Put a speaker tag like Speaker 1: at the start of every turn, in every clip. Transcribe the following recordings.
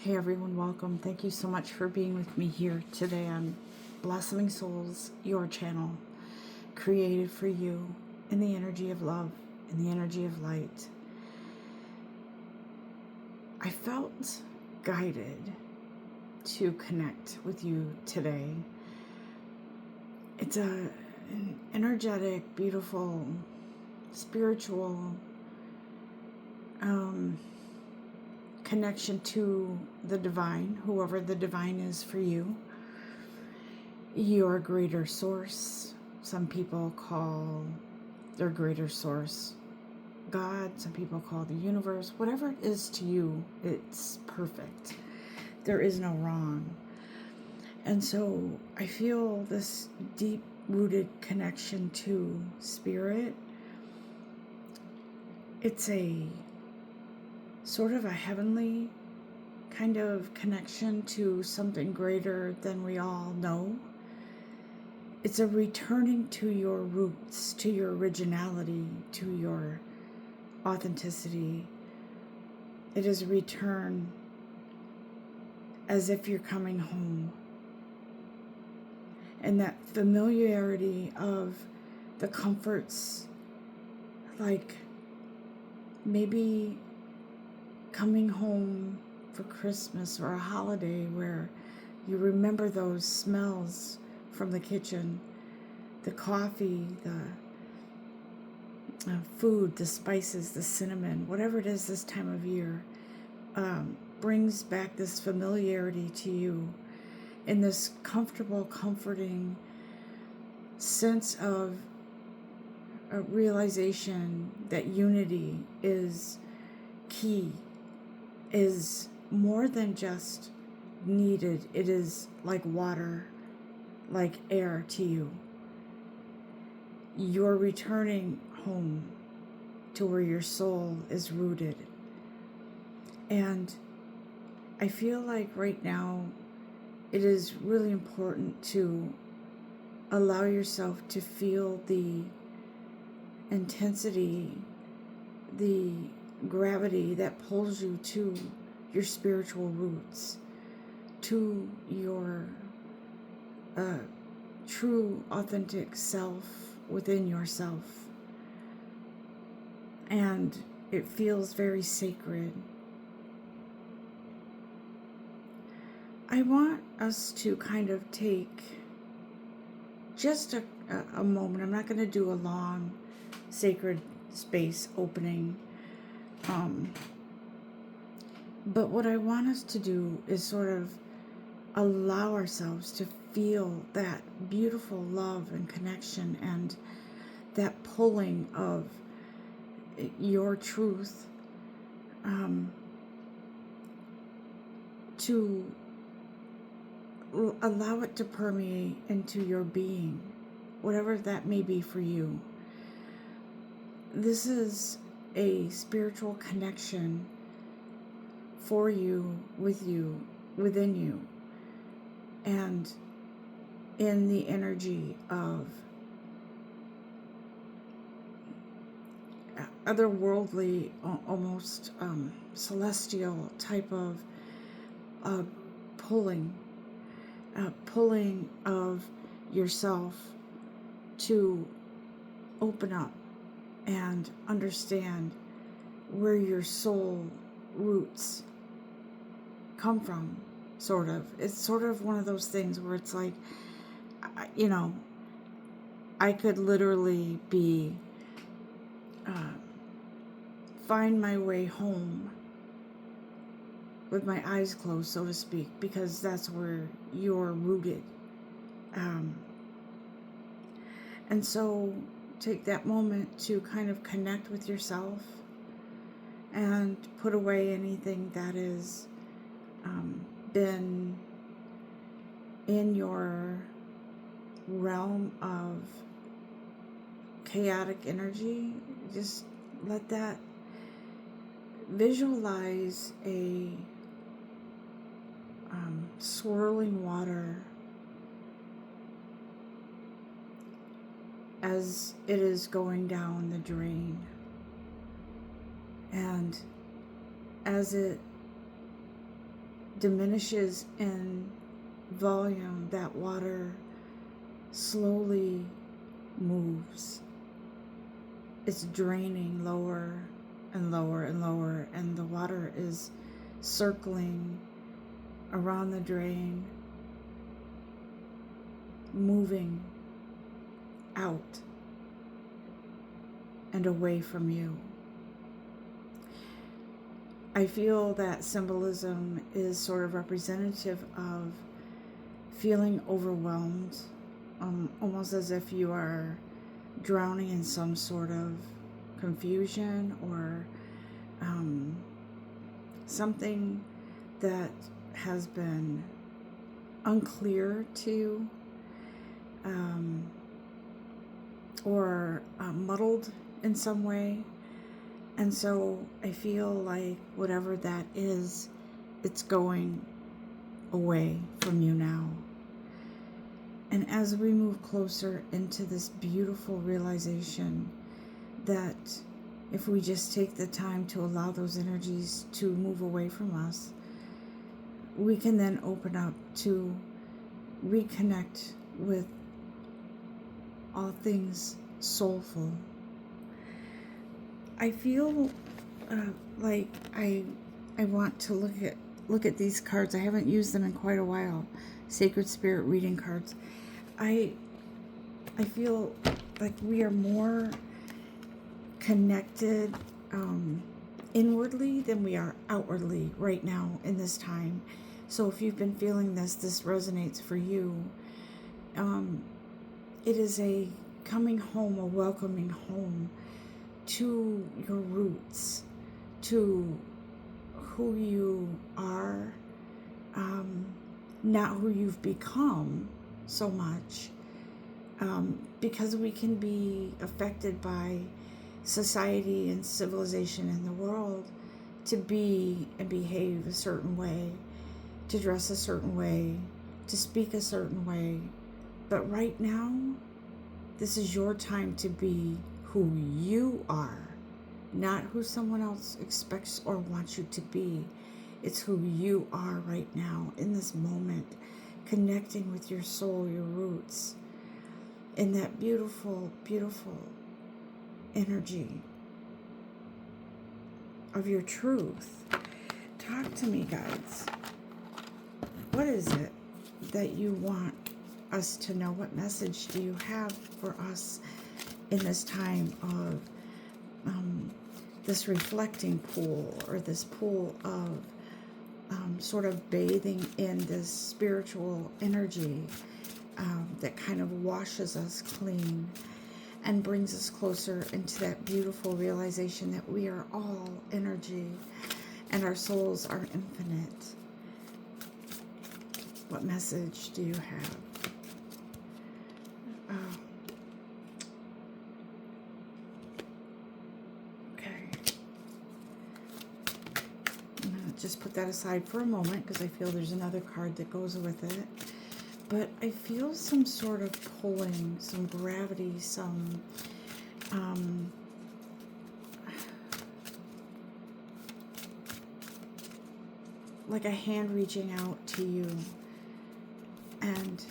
Speaker 1: Hey everyone, welcome. Thank you so much for being with me here today on Blossoming Souls, your channel, created for you in the energy of love, in the energy of light. I felt guided to connect with you today. It's an energetic, beautiful, spiritual connection to the divine, whoever the divine is for you, your greater source. Some people call their greater source God, some people call the universe. Whatever it is to you, it's perfect. There is no wrong. And so I feel this deep-rooted connection to spirit. It's a sort of a heavenly kind of connection to something greater than we all know. It's a returning to your roots, to your originality, to your authenticity. It is a return as if you're coming home. And that familiarity of the comforts, like maybe coming home for Christmas or a holiday where you remember those smells from the kitchen, the coffee, the food, the spices, the cinnamon, whatever it is this time of year, brings back this familiarity to you in this comfortable, comforting sense of a realization that unity is key, is more than just needed. It is like water, like air to you. You're returning home to where your soul is rooted. And I feel like right now it is really important to allow yourself to feel the intensity, the gravity that pulls you to your spiritual roots, to your true, authentic self within yourself. And it feels very sacred. I want us to kind of take just a moment. I'm not going to do a long sacred space opening. But what I want us to do is sort of allow ourselves to feel that beautiful love and connection and that pulling of your truth, to allow it to permeate into your being, whatever that may be for you. This is a spiritual connection for you, with you, within you, and in the energy of otherworldly, almost celestial type of pulling of yourself to open up and understand where your soul roots come from, sort of. It's sort of one of those things where it's like, I could literally be find my way home with my eyes closed, so to speak, because that's where you're rooted. And so take that moment to kind of connect with yourself and put away anything that has been in your realm of chaotic energy. Just let that visualize a swirling water as it is going down the drain, and as it diminishes in volume, that water slowly moves. It's draining lower and lower and lower, and the water is circling around the drain, moving out and away from you. I feel that symbolism is sort of representative of feeling overwhelmed, almost as if you are drowning in some sort of confusion or something that has been unclear to you, or muddled in some way. And so I feel like whatever that is, it's going away from you now. And as we move closer into this beautiful realization that if we just take the time to allow those energies to move away from us, we can then open up to reconnect with all things soulful. I feel like I want to look at these cards. I haven't used them in quite a while. Sacred Spirit reading cards. I feel like we are more connected inwardly than we are outwardly right now in this time. So if you've been feeling this resonates for you. It is a coming home, a welcoming home to your roots, to who you are, not who you've become so much, because we can be affected by society and civilization in the world to be and behave a certain way, to dress a certain way, to speak a certain way. But right now, this is your time to be who you are, not who someone else expects or wants you to be. It's who you are right now, in this moment, connecting with your soul, your roots, in that beautiful, beautiful energy of your truth. Talk to me, guides. What is it that you want us to know? What message do you have for us in this time of this reflecting pool, or this pool of sort of bathing in this spiritual energy that kind of washes us clean and brings us closer into that beautiful realization that we are all energy and our souls are infinite? What message do you have? Just put that aside for a moment because I feel there's another card that goes with it. But I feel some sort of pulling, some gravity, some like a hand reaching out to you. And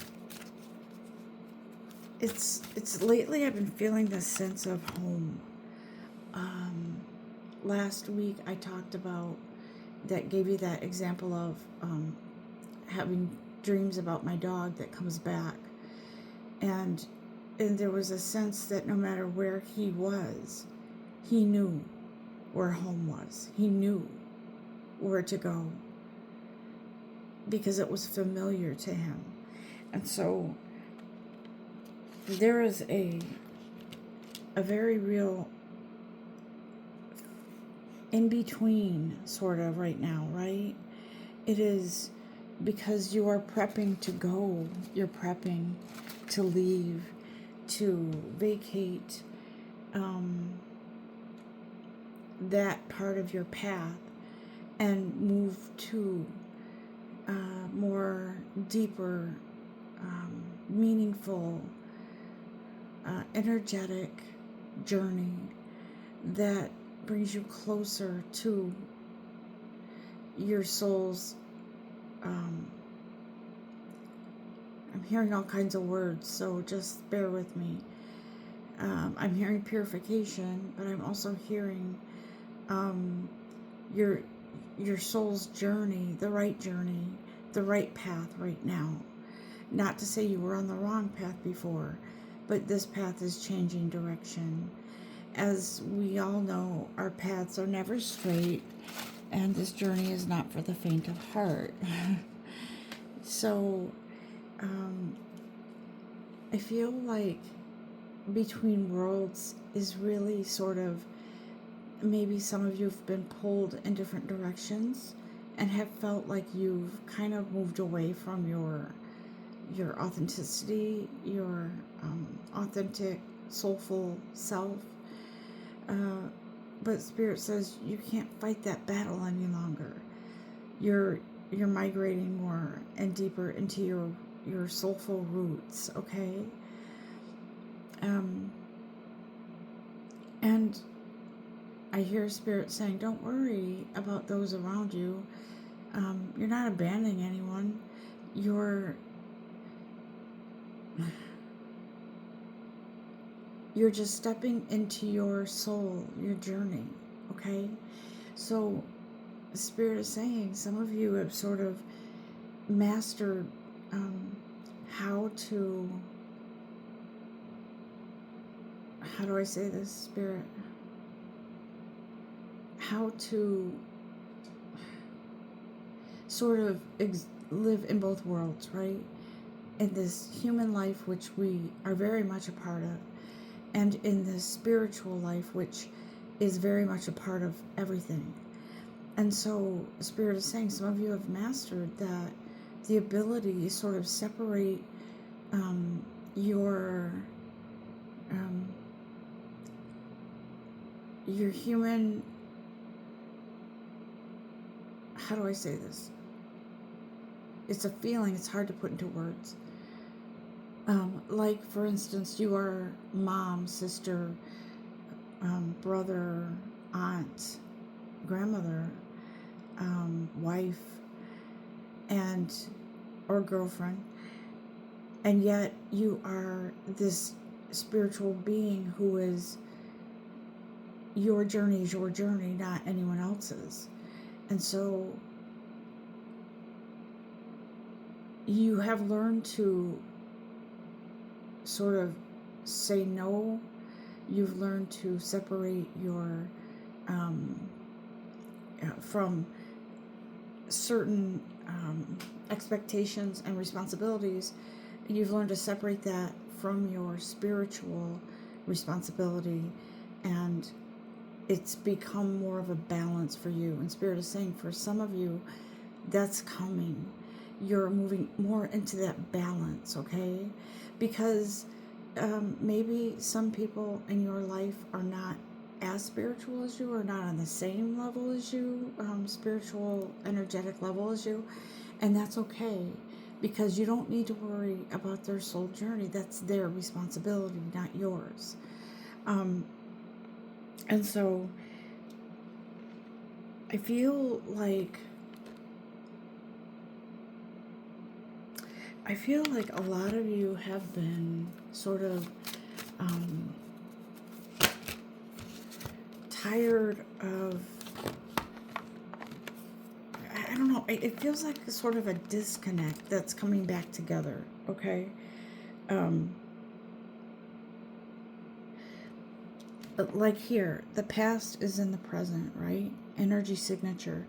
Speaker 1: it's lately I've been feeling this sense of home. Last week I talked about that, gave you that example of having dreams about my dog that comes back, and there was a sense that no matter where he was, he knew where home was. He knew where to go because it was familiar to him. And so there is a very real in between sort of right now, right? It is because you are prepping to go, you're prepping to leave, to vacate that part of your path and move to more deeper, meaningful, energetic journey that brings you closer to your soul's um, I'm hearing all kinds of words, so just bear with me. I'm hearing purification, but I'm also hearing um, your soul's journey, the right path right now. Not to say you were on the wrong path before, but this path is changing direction. As we all know, our paths are never straight, and this journey is not for the faint of heart. So, I feel like Between Worlds is really sort of, maybe some of you have been pulled in different directions and have felt like you've kind of moved away from your authenticity, your authentic, soulful self. But Spirit says you can't fight that battle any longer. You're migrating more and deeper into your soulful roots, okay? And I hear Spirit saying, don't worry about those around you. You're not abandoning anyone. You're just stepping into your soul, your journey, okay? So Spirit is saying some of you have sort of mastered how do I say this, Spirit? How to sort of live in both worlds, right? In this human life, which we are very much a part of, and in this spiritual life, which is very much a part of everything. And so Spirit is saying some of you have mastered that, the ability to sort of separate your human, how do I say this? It's a feeling, it's hard to put into words. Like, for instance, you are mom, sister, brother, aunt, grandmother, wife, or girlfriend, and yet you are this spiritual being who is, your journey is your journey, not anyone else's. And so you have learned to sort of say no. You've learned to separate your from certain expectations and responsibilities. You've learned to separate that from your spiritual responsibility, and it's become more of a balance for you. And Spirit is saying for some of you, that's coming. You're moving more into that balance, okay? Because maybe some people in your life are not as spiritual as you, or not on the same level as you, spiritual, energetic level as you, and that's okay, because you don't need to worry about their soul journey. That's their responsibility, not yours. And so I feel like a lot of you have been sort of tired of, I don't know, it feels like a sort of a disconnect that's coming back together, okay? Like here, the past is in the present, right? Energy signature.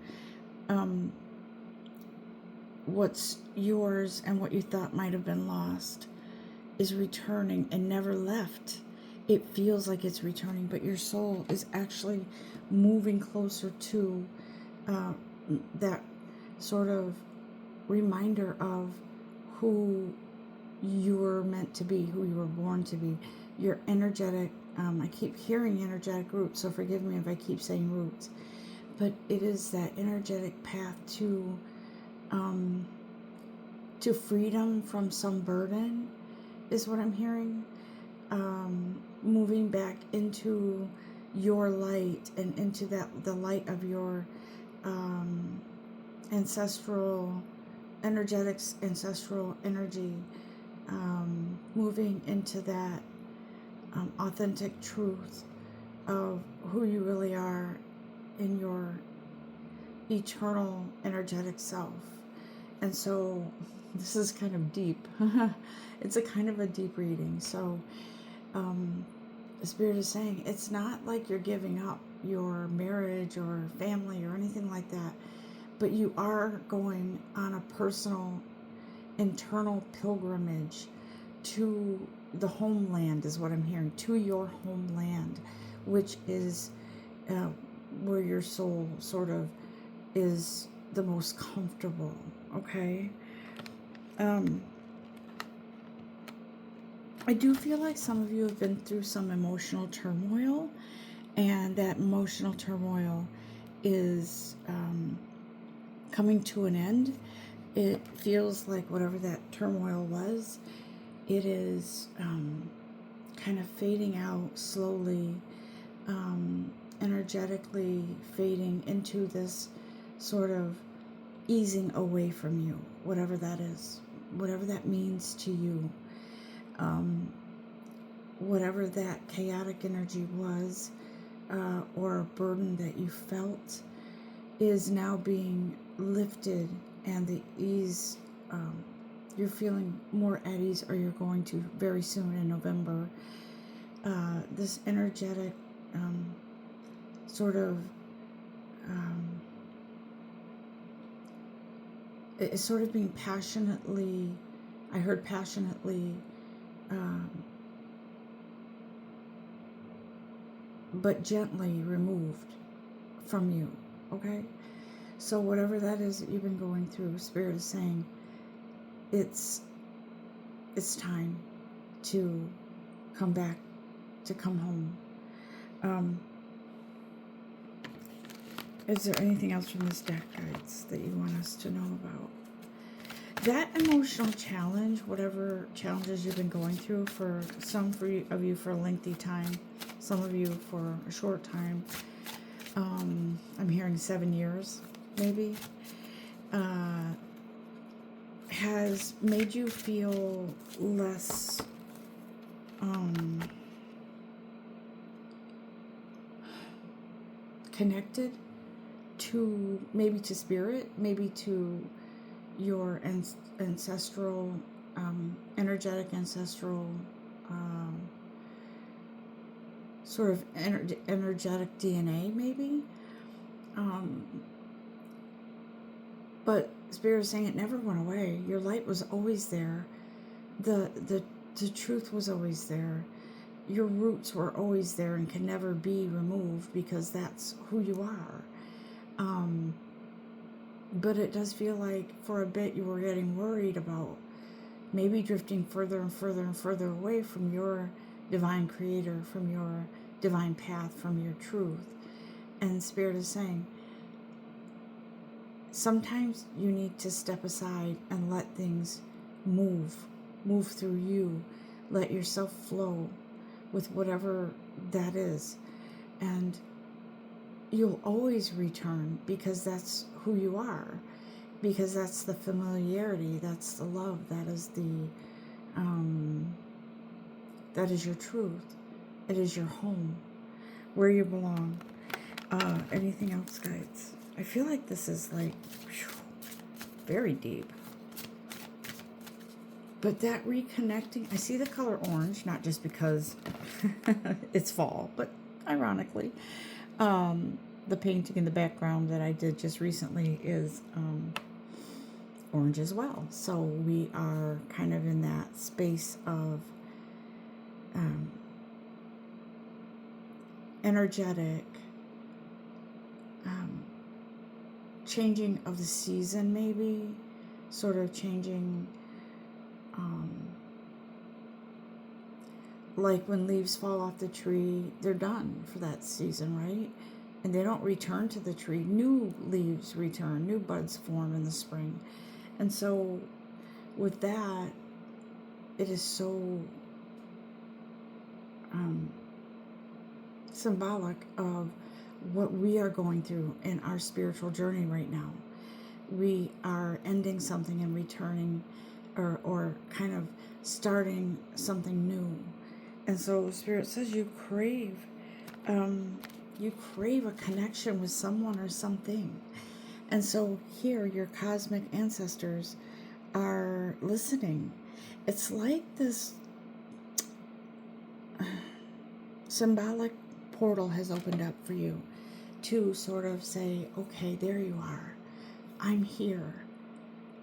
Speaker 1: What's yours and what you thought might have been lost is returning and never left. It feels like it's returning, but your soul is actually moving closer to that sort of reminder of who you were meant to be, who you were born to be. Your energetic, I keep hearing energetic roots, so forgive me if I keep saying roots, but it is that energetic path to freedom from some burden, is what I'm hearing. Moving back into your light and into the light of your ancestral energetics, ancestral energy, moving into that authentic truth of who you really are in your eternal energetic self. And so this is kind of deep. It's a kind of a deep reading. So the Spirit is saying it's not like you're giving up your marriage or family or anything like that, but you are going on a personal internal pilgrimage to the homeland, is what I'm hearing, to your homeland, which is where your soul sort of is the most comfortable. Okay. I do feel like some of you have been through some emotional turmoil, and that emotional turmoil is coming to an end. It feels like whatever that turmoil was, it is kind of fading out slowly, energetically fading into this sort of easing away from you, whatever that is, whatever that means to you. Whatever that chaotic energy was, or a burden that you felt, is now being lifted, and the ease, you're feeling more at ease, or you're going to very soon in November. This energetic sort of it's sort of being passionately, I heard passionately, but gently removed from you. Okay? So whatever that is that you've been going through, Spirit is saying it's time to come back, to come home. Is there anything else from this deck, guides, that you want us to know about? That emotional challenge, whatever challenges you've been going through, for some of you for a lengthy time, some of you for a short time, I'm hearing 7 years, maybe, has made you feel less connected to, maybe to spirit, maybe to your ancestral, energetic ancestral, sort of energetic DNA, maybe. But Spirit is saying it never went away. Your light was always there. The truth was always there. Your roots were always there and can never be removed, because that's who you are. But it does feel like for a bit you were getting worried about maybe drifting further and further and further away from your divine creator, from your divine path, from your truth. And Spirit is saying, sometimes you need to step aside and let things move through you. Let yourself flow with whatever that is. And you'll always return, because that's who you are, because that's the familiarity, that's the love, that is that is your truth. It is your home, where you belong. Anything else, guys? I feel like this is like very deep. But that reconnecting, I see the color orange, not just because it's fall, but ironically. The painting in the background that I did just recently is orange as well. So we are kind of in that space of energetic changing of the season, maybe sort of changing, like when leaves fall off the tree, they're done for that season, right? And they don't return to the tree. New leaves return, new buds form in the spring. And so with that, it is so symbolic of what we are going through in our spiritual journey right now. we are ending something and returning, or kind of starting something new. And so Spirit says you crave a connection with someone or something. And so here your cosmic ancestors are listening. It's like this symbolic portal has opened up for you to sort of say, okay, there you are. I'm here.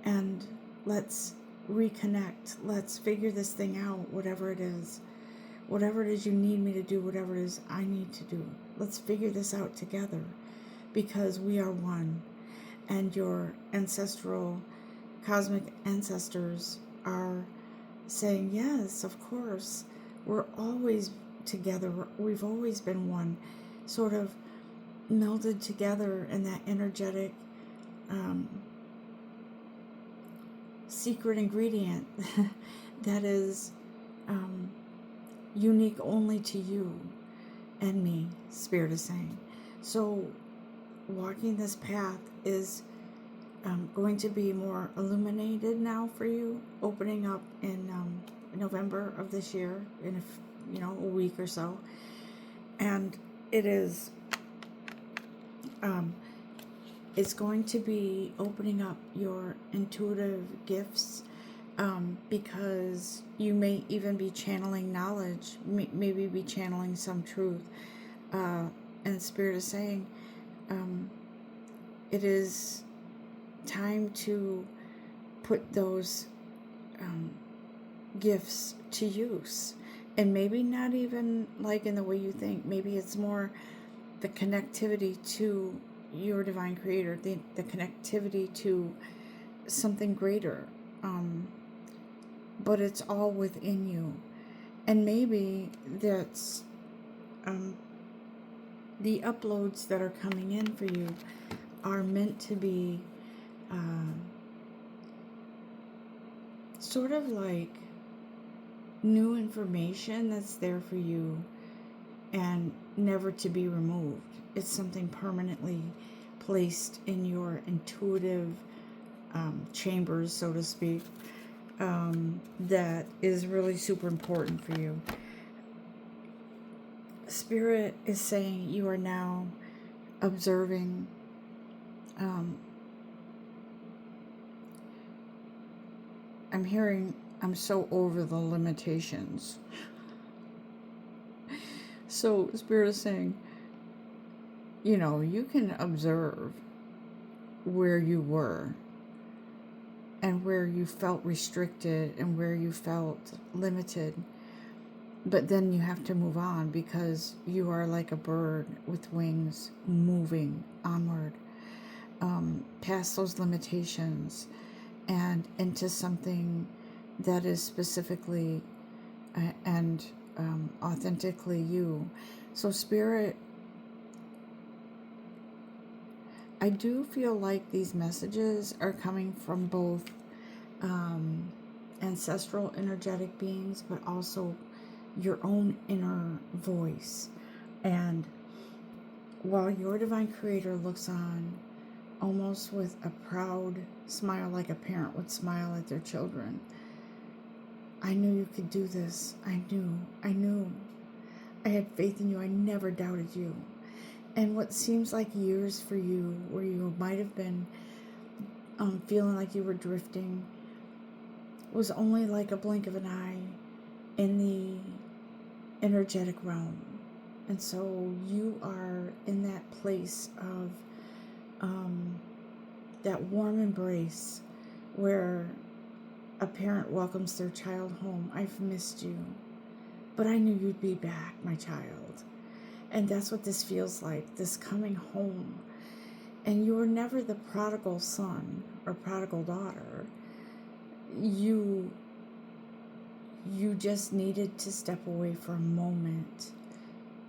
Speaker 1: And let's reconnect. Let's figure this thing out, whatever it is. Whatever it is you need me to do, whatever it is I need to do. Let's figure this out together, because we are one. And your ancestral, cosmic ancestors are saying, yes, of course. We're always together. We've always been one. Sort of melded together in that energetic secret ingredient that is unique only to you and me, Spirit is saying. So walking this path is going to be more illuminated now for you, opening up in November of this year, in a week or so. And it is it's going to be opening up your intuitive gifts, because you may even be channeling knowledge, maybe be channeling some truth. And Spirit is saying it is time to put those gifts to use. And maybe not even like in the way you think. Maybe it's more the connectivity to your divine creator, the connectivity to something greater. But it's all within you. And maybe that's the uploads that are coming in for you are meant to be sort of like new information that's there for you and never to be removed. It's something permanently placed in your intuitive chambers, so to speak, that is really super important for you. Spirit is saying you are now observing I'm hearing I'm so over the limitations. So Spirit is saying, you can observe where you were and where you felt restricted and where you felt limited. But then you have to move on, because you are like a bird with wings moving onward, past those limitations and into something that is specifically and authentically you. So Spirit, I do feel like these messages are coming from both ancestral energetic beings, but also your own inner voice. And while your divine creator looks on almost with a proud smile, like a parent would smile at their children, I knew you could do this. I knew. I had faith in you. I never doubted you. And what seems like years for you, where you might have been feeling like you were drifting, was only like a blink of an eye in the energetic realm. And so you are in that place of that warm embrace where a parent welcomes their child home. I've missed you, but I knew you'd be back, my child. And that's what this feels like, this coming home. And you were never the prodigal son or prodigal daughter. You just needed to step away for a moment.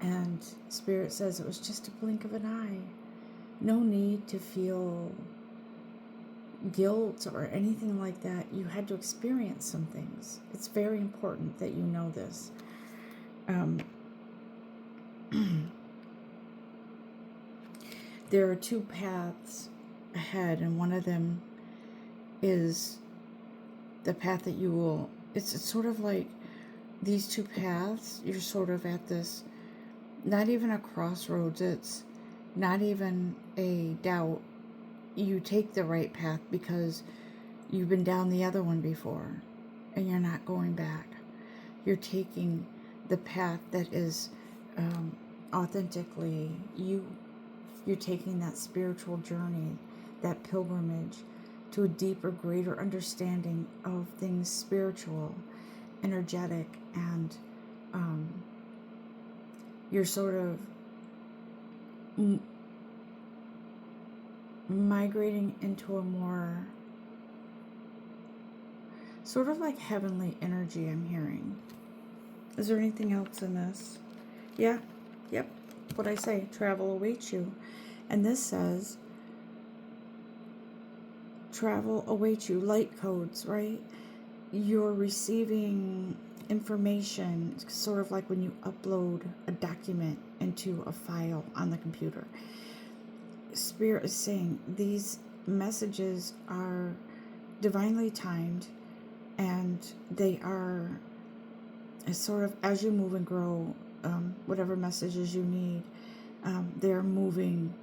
Speaker 1: And Spirit says it was just a blink of an eye. No need to feel guilt or anything like that. You had to experience some things. It's very important that you know this. There are two paths ahead, and one of them is the path that you will, it's sort of like these two paths, you're sort of at this, not even a crossroads, it's not even a doubt. You take the right path because you've been down the other one before and you're not going back. You're taking the path that is authentically you. You're taking that spiritual journey, that pilgrimage to a deeper, greater understanding of things spiritual, energetic, and you're sort of migrating into a more sort of like heavenly energy, I'm hearing. Is there anything else in this? Yeah, yep, what I say, travel awaits you. And this says, travel awaits you, light codes, right? You're receiving information, sort of like when you upload a document into a file on the computer. Spirit is saying these messages are divinely timed, and they are sort of, as you move and grow, whatever messages you need, they're moving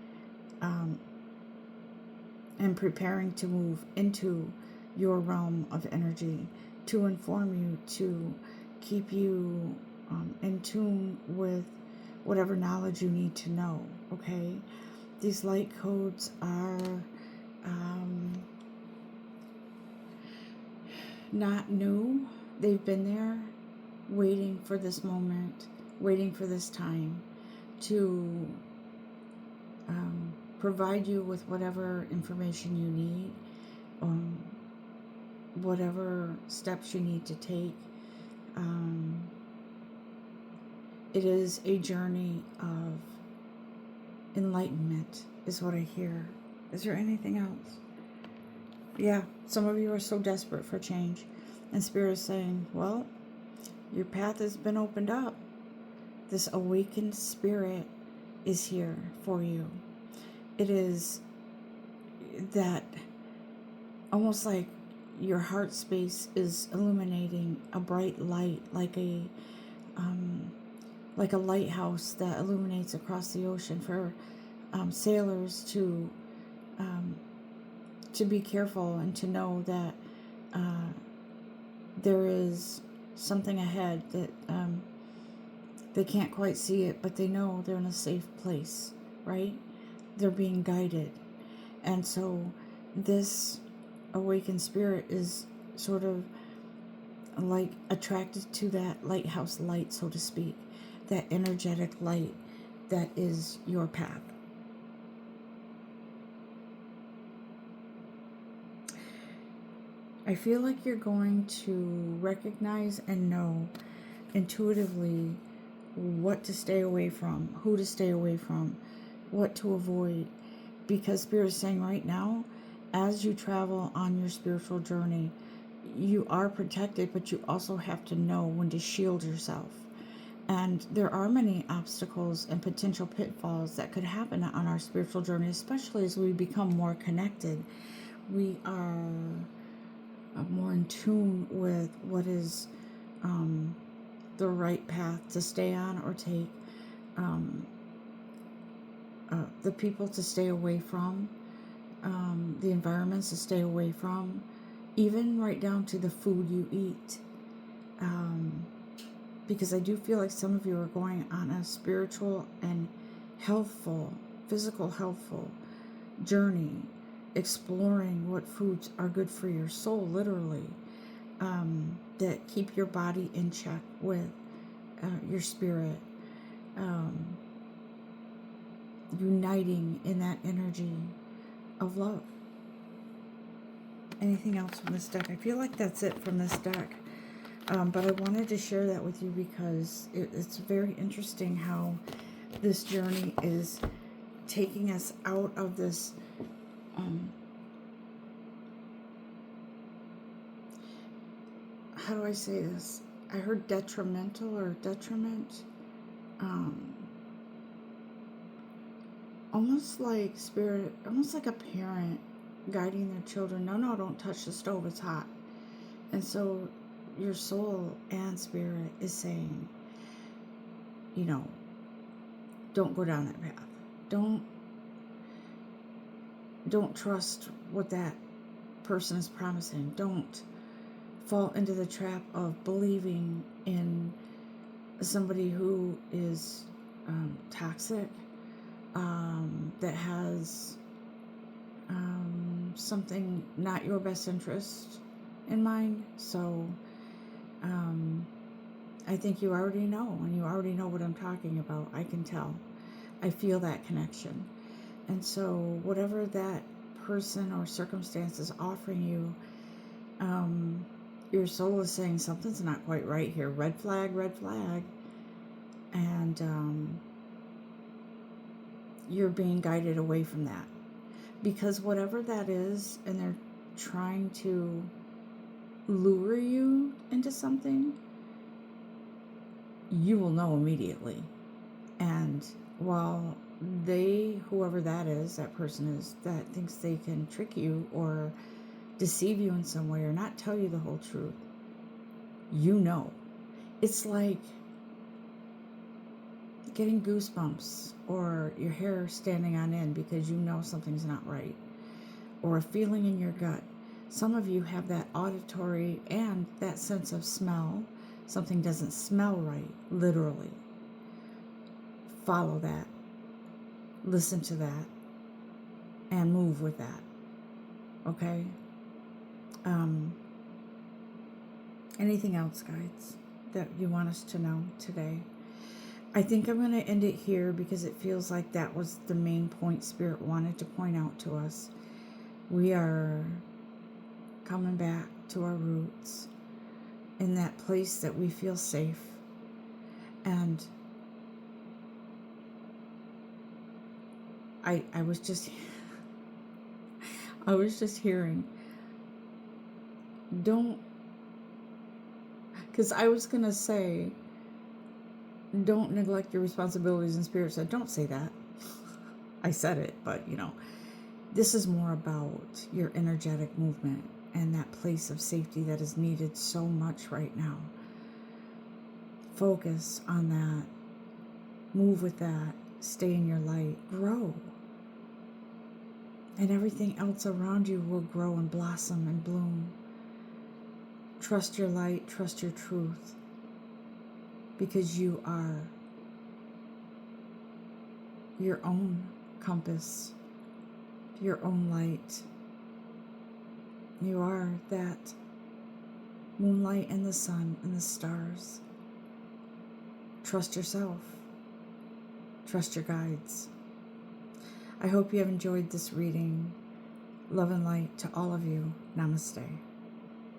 Speaker 1: and preparing to move into your realm of energy to inform you, to keep you in tune with whatever knowledge you need to know, okay? These light codes are not new. They've been there waiting for this moment, waiting for this time to provide you with whatever information you need, whatever steps you need to take. It is a journey of enlightenment, is what I hear. Is there anything else? Yeah, some of you are so desperate for change, and Spirit is saying, well, your path has been opened up. This awakened spirit is here for you. It is that almost like your heart space is illuminating a bright light, like a lighthouse that illuminates across the ocean for sailors to be careful and to know that there is something ahead, that they can't quite see it, but they know they're in a safe place, right? They're being guided. And so this awakened spirit is sort of like attracted to that lighthouse light, so to speak, that energetic light that is your path. I feel like you're going to recognize and know intuitively what to stay away from, who to stay away from, what to avoid, because Spirit is saying right now, as you travel on your spiritual journey, you are protected, but you also have to know when to shield yourself. And there are many obstacles and potential pitfalls that could happen on our spiritual journey, especially as we become more connected. We are more in tune with what is the right path to stay on or take, the people to stay away from, the environments to stay away from, even right down to the food you eat. Because I do feel like some of you are going on a spiritual and healthful, physical healthful journey, exploring what foods are good for your soul, literally, that keep your body in check with your spirit, uniting in that energy of love. Anything else from this deck? I feel like that's it from this deck. But I wanted to share that with you because it's very interesting how this journey is taking us out of this how do I say this? I heard detrimental or detriment. almost like spirit, almost like a parent guiding their children. No, no, don't touch the stove, it's hot. And so your soul and spirit is saying, you know, don't go down that path. Don't trust what that person is promising. Don't fall into the trap of believing in somebody who is toxic, that has something not your best interest in mind. So I think you already know, and you already know what I'm talking about. I can tell. I feel that connection. And so whatever that person or circumstance is offering you, your soul is saying something's not quite right here. Red flag, red flag. And you're being guided away from that. Because whatever that is, and they're trying to lure you into something, you will know immediately. And while they, whoever that is, that person is, that thinks they can trick you or deceive you in some way or not tell you the whole truth, you know. It's like getting goosebumps or your hair standing on end because you know something's not right, or a feeling in your gut. Some of you have that auditory and that sense of smell. Something doesn't smell right, literally. Follow that, listen to that, and move with that. Okay? Anything else, guides, that you want us to know today? I think I'm going to end it here because it feels like that was the main point Spirit wanted to point out to us. We are coming back to our roots in that place that we feel safe. And I was just hearing, don't, because I was going to say, don't neglect your responsibilities, and Spirit said, don't say that. I said it, but this is more about your energetic movement and that place of safety that is needed so much right now. Focus on that. Move with that. Stay in your light. Grow. And everything else around you will grow and blossom and bloom. Trust your light. Trust your truth. Because you are your own compass, your own light. You are that moonlight and the sun and the stars. Trust yourself. Trust your guides. I hope you have enjoyed this reading. Love and light to all of you. Namaste.